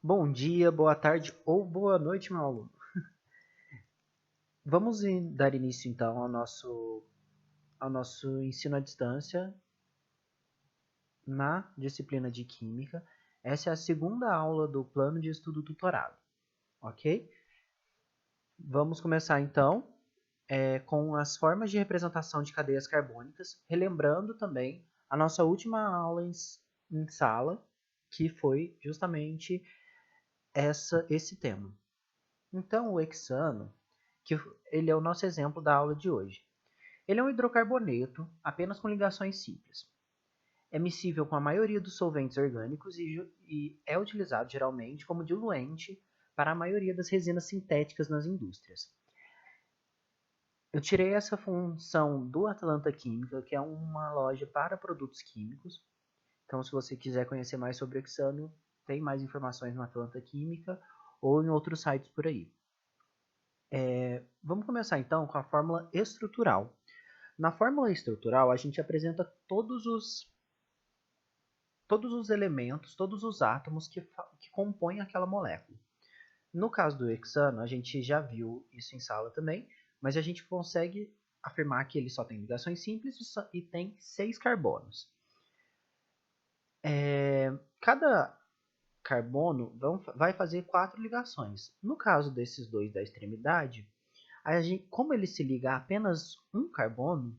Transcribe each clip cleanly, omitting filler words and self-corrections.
Bom dia, boa tarde ou boa noite, meu aluno. Vamos dar início então ao nosso ensino à distância na disciplina de Química. Essa é a segunda aula do plano de estudo tutorado, ok? Vamos começar então com as formas de representação de cadeias carbônicas, relembrando também a nossa última aula em sala, que foi justamente esse tema. Então, o hexano, que ele é o nosso exemplo da aula de hoje. Ele é um hidrocarboneto apenas com ligações simples. É miscível com a maioria dos solventes orgânicos e é utilizado geralmente como diluente para a maioria das resinas sintéticas nas indústrias. Eu tirei essa função do Atlanta Química, que é uma loja para produtos químicos. Então, se você quiser conhecer mais sobre o hexano, tem mais informações no Atlanta Química ou em outros sites por aí. Vamos começar então com a fórmula estrutural. Na fórmula estrutural, a gente apresenta todos os elementos, todos os átomos que compõem aquela molécula. No caso do hexano, a gente já viu isso em sala também, mas a gente consegue afirmar que ele só tem ligações simples e tem 6 carbonos. Cada carbono vai fazer 4 ligações. No caso desses dois da extremidade, como ele se liga a apenas um carbono,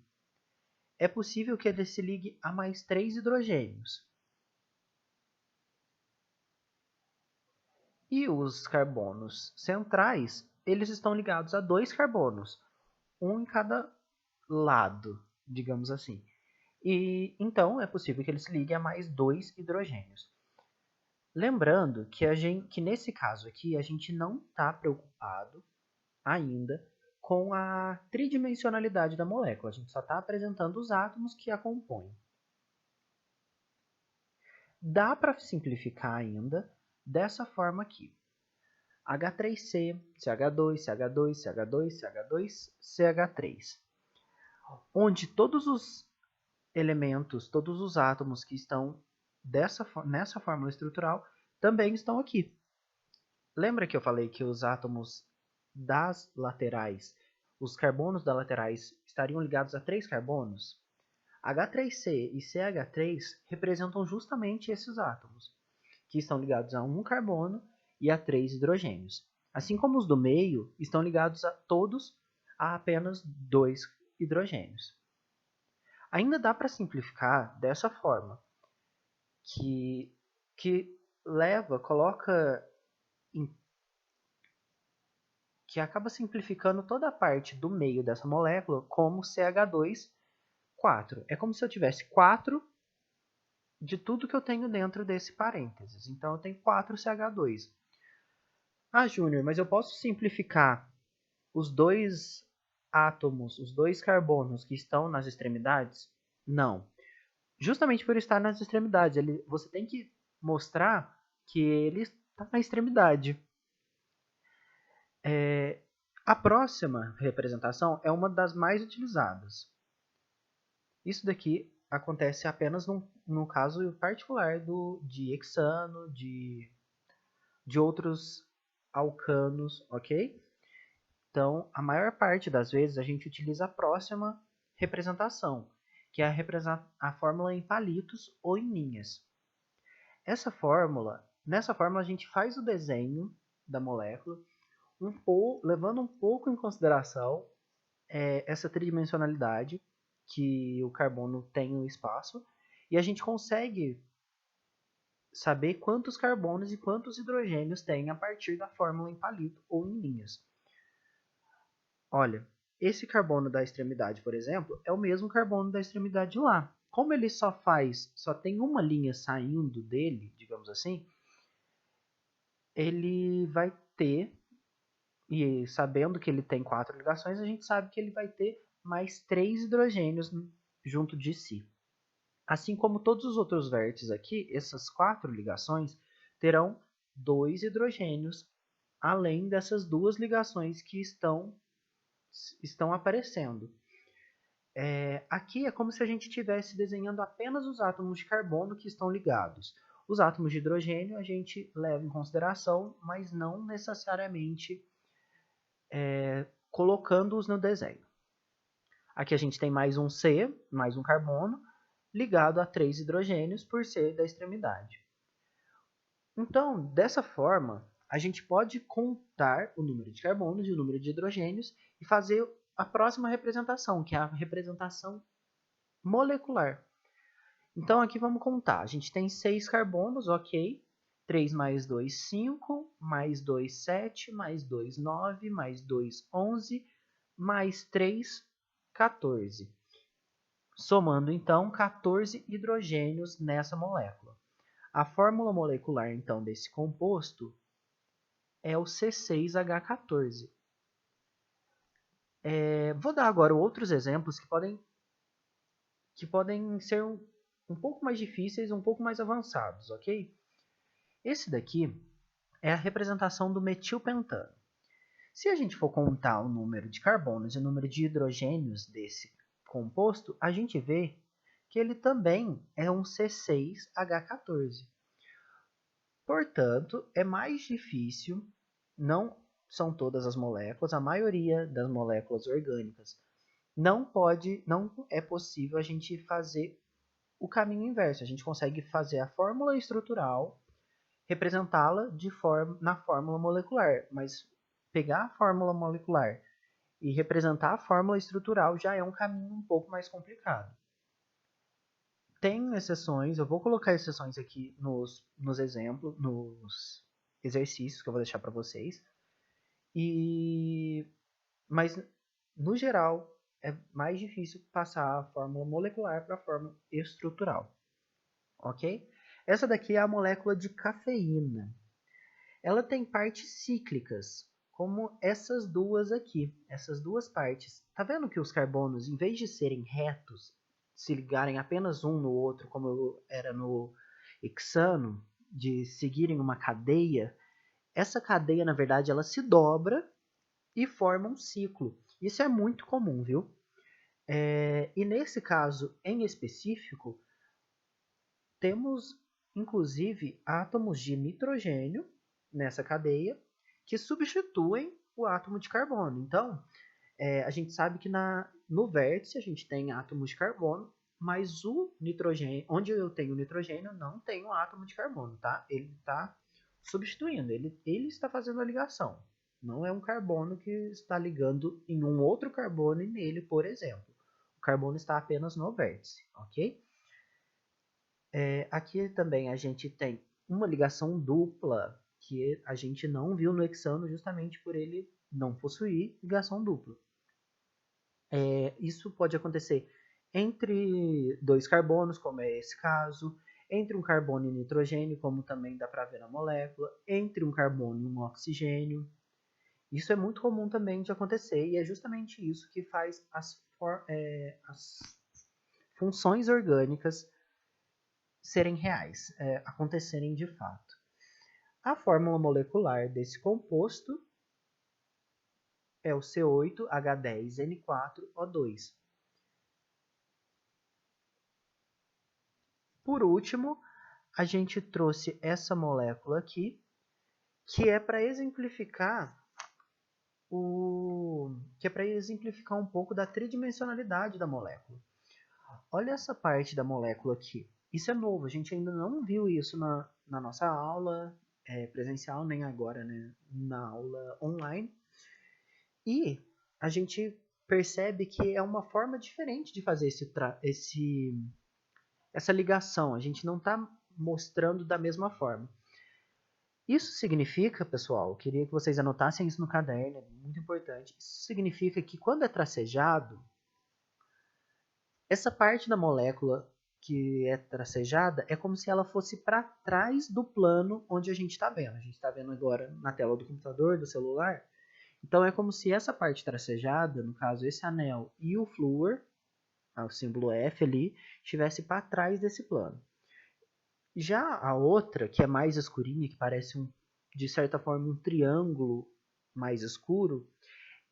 é possível que ele se ligue a mais 3 hidrogênios. E os carbonos centrais, eles estão ligados a 2 carbonos, um em cada lado, digamos assim. E então é possível que ele se ligue a mais 2 hidrogênios. Lembrando que nesse caso aqui a gente não está preocupado ainda com a tridimensionalidade da molécula. A gente só está apresentando os átomos que a compõem. Dá para simplificar ainda dessa forma aqui. H3C, CH2, CH2, CH2, CH2, CH3. Onde todos os elementos, todos os átomos que estão nessa fórmula estrutural também estão aqui. Lembra que eu falei que os átomos das laterais, os carbonos das laterais, estariam ligados a 3 carbonos? H3C e CH3 representam justamente esses átomos, que estão ligados a um carbono e a 3 hidrogênios. Assim como os do meio estão ligados a todos a apenas 2 hidrogênios. Ainda dá para simplificar dessa forma, que que acaba simplificando toda a parte do meio dessa molécula como CH2, 4. É como se eu tivesse 4 de tudo que eu tenho dentro desse parênteses. Então eu tenho 4 CH2. Ah, Júnior, mas eu posso simplificar os dois átomos, os dois carbonos que estão nas extremidades? Não. Justamente por estar nas extremidades, você tem que mostrar que ele está na extremidade. A próxima representação é uma das mais utilizadas. Isso daqui acontece apenas no caso particular de hexano, de outros alcanos, ok? Então, a maior parte das vezes a gente utiliza a próxima representação, que é a fórmula em palitos ou em linhas. Nessa fórmula a gente faz o desenho da molécula, levando um pouco em consideração essa tridimensionalidade que o carbono tem no espaço, e a gente consegue saber quantos carbonos e quantos hidrogênios tem a partir da fórmula em palito ou em linhas. Olha, esse carbono da extremidade, por exemplo, é o mesmo carbono da extremidade de lá. Como ele só tem uma linha saindo dele, digamos assim, ele vai ter, e sabendo que ele tem 4 ligações, a gente sabe que ele vai ter mais 3 hidrogênios junto de si. Assim como todos os outros vértices aqui, essas 4 ligações terão 2 hidrogênios, além dessas 2 ligações que estão aparecendo. Aqui é como se a gente estivesse desenhando apenas os átomos de carbono que estão ligados. Os átomos de hidrogênio a gente leva em consideração, mas não necessariamente colocando-os no desenho. Aqui a gente tem mais um C, mais um carbono, ligado a 3 hidrogênios por ser da extremidade. Então, dessa forma, a gente pode contar o número de carbonos e o número de hidrogênios e fazer a próxima representação, que é a representação molecular. Então, aqui vamos contar. A gente tem 6 carbonos, ok. 3 mais 2, 5, mais 2, 7, mais 2, 9, mais 2, 11, mais 3, 14. Somando, então, 14 hidrogênios nessa molécula. A fórmula molecular, então, desse composto é o C6H14. Vou dar agora outros exemplos que podem ser um pouco mais difíceis, um pouco mais avançados, ok? Esse daqui é a representação do metilpentano. Se a gente for contar o número de carbonos e o número de hidrogênios desse composto, a gente vê que ele também é um C6H14. Portanto, é mais difícil, não são todas as moléculas, a maioria das moléculas orgânicas não é possível a gente fazer o caminho inverso. A gente consegue fazer a fórmula estrutural, representá-la na fórmula molecular, mas pegar a fórmula molecular e representar a fórmula estrutural já é um caminho um pouco mais complicado. Tem exceções, eu vou colocar exceções aqui nos exemplos, nos exercícios que eu vou deixar para vocês. Mas, no geral, é mais difícil passar a fórmula molecular para a fórmula estrutural. Ok? Essa daqui é a molécula de cafeína. Ela tem partes cíclicas, como essas duas aqui. Essas duas partes. Tá vendo que os carbonos, em vez de serem retos, se ligarem apenas um no outro, como era no hexano, de seguirem uma cadeia, essa cadeia, na verdade, ela se dobra e forma um ciclo. Isso é muito comum, viu? E nesse caso em específico, temos inclusive átomos de nitrogênio nessa cadeia que substituem o átomo de carbono. Então, a gente sabe que no vértice a gente tem átomos de carbono, mas o nitrogênio, onde eu tenho nitrogênio, não tem um átomo de carbono, tá? Ele está substituindo, ele está fazendo a ligação. Não é um carbono que está ligando em um outro carbono e nele, por exemplo. O carbono está apenas no vértice, ok? Aqui também a gente tem uma ligação dupla, que a gente não viu no hexano justamente por ele não possuir ligação dupla. Isso pode acontecer entre dois carbonos, como é esse caso, entre um carbono e nitrogênio, como também dá para ver na molécula, entre um carbono e um oxigênio. Isso é muito comum também de acontecer e é justamente isso que faz as funções orgânicas serem reais, acontecerem de fato. A fórmula molecular desse composto é o C8H10N4O2. Por último, a gente trouxe essa molécula aqui, que é para exemplificar um pouco da tridimensionalidade da molécula. Olha essa parte da molécula aqui. Isso é novo, a gente ainda não viu isso na nossa aula presencial, nem agora, né, na aula online. E a gente percebe que é uma forma diferente de fazer essa ligação. A gente não está mostrando da mesma forma. Isso significa, pessoal, eu queria que vocês anotassem isso no caderno, é muito importante. Isso significa que quando é tracejado, essa parte da molécula que é tracejada é como se ela fosse para trás do plano onde a gente está vendo. A gente está vendo agora na tela do computador, do celular. Então é como se essa parte tracejada, no caso esse anel e o flúor, o símbolo F ali, estivesse para trás desse plano. Já a outra, que é mais escurinha, que parece de certa forma um triângulo mais escuro,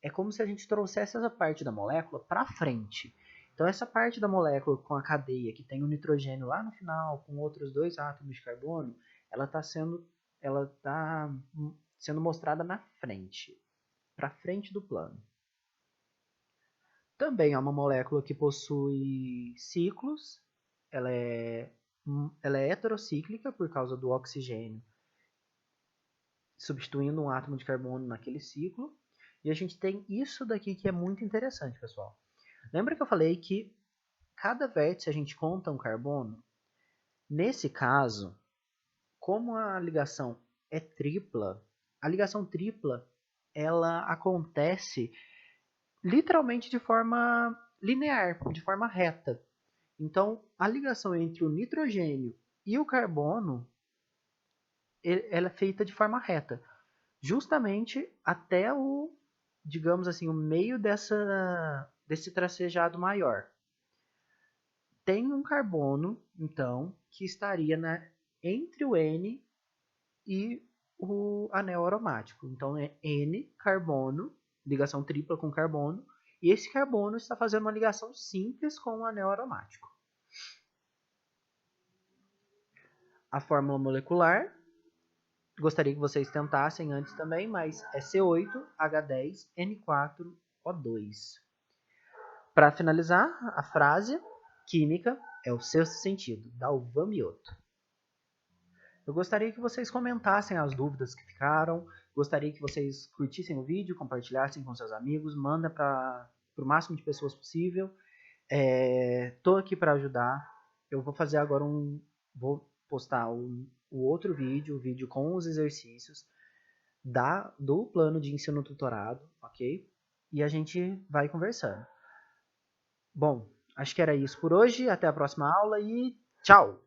é como se a gente trouxesse essa parte da molécula para frente. Então essa parte da molécula com a cadeia, que tem o nitrogênio lá no final, com outros 2 átomos de carbono, ela está sendo mostrada na frente, para frente do plano. Também é uma molécula que possui ciclos, ela é heterocíclica por causa do oxigênio, substituindo um átomo de carbono naquele ciclo. E a gente tem isso daqui que é muito interessante, pessoal. Lembra que eu falei que cada vértice a gente conta um carbono? Nesse caso, como a ligação é tripla, a ligação tripla ela acontece literalmente de forma linear, de forma reta. Então, a ligação entre o nitrogênio e o carbono ela é feita de forma reta, justamente até o, digamos assim, o meio desse tracejado maior. Tem um carbono, então, que estaria entre o N e o anel aromático. Então é N carbono, ligação tripla com carbono, e esse carbono está fazendo uma ligação simples com o anel aromático. A fórmula molecular, gostaria que vocês tentassem antes também, mas é C8H10N4O2. Para finalizar, a frase química é o sexto sentido, da Alvan Mioto. Eu gostaria que vocês comentassem as dúvidas que ficaram, gostaria que vocês curtissem o vídeo, compartilhassem com seus amigos, manda para o máximo de pessoas possível. Estou aqui para ajudar. Eu vou fazer agora vou postar o outro vídeo, o vídeo com os exercícios do plano de ensino tutorado, ok? E a gente vai conversando. Bom, acho que era isso por hoje. Até a próxima aula e tchau!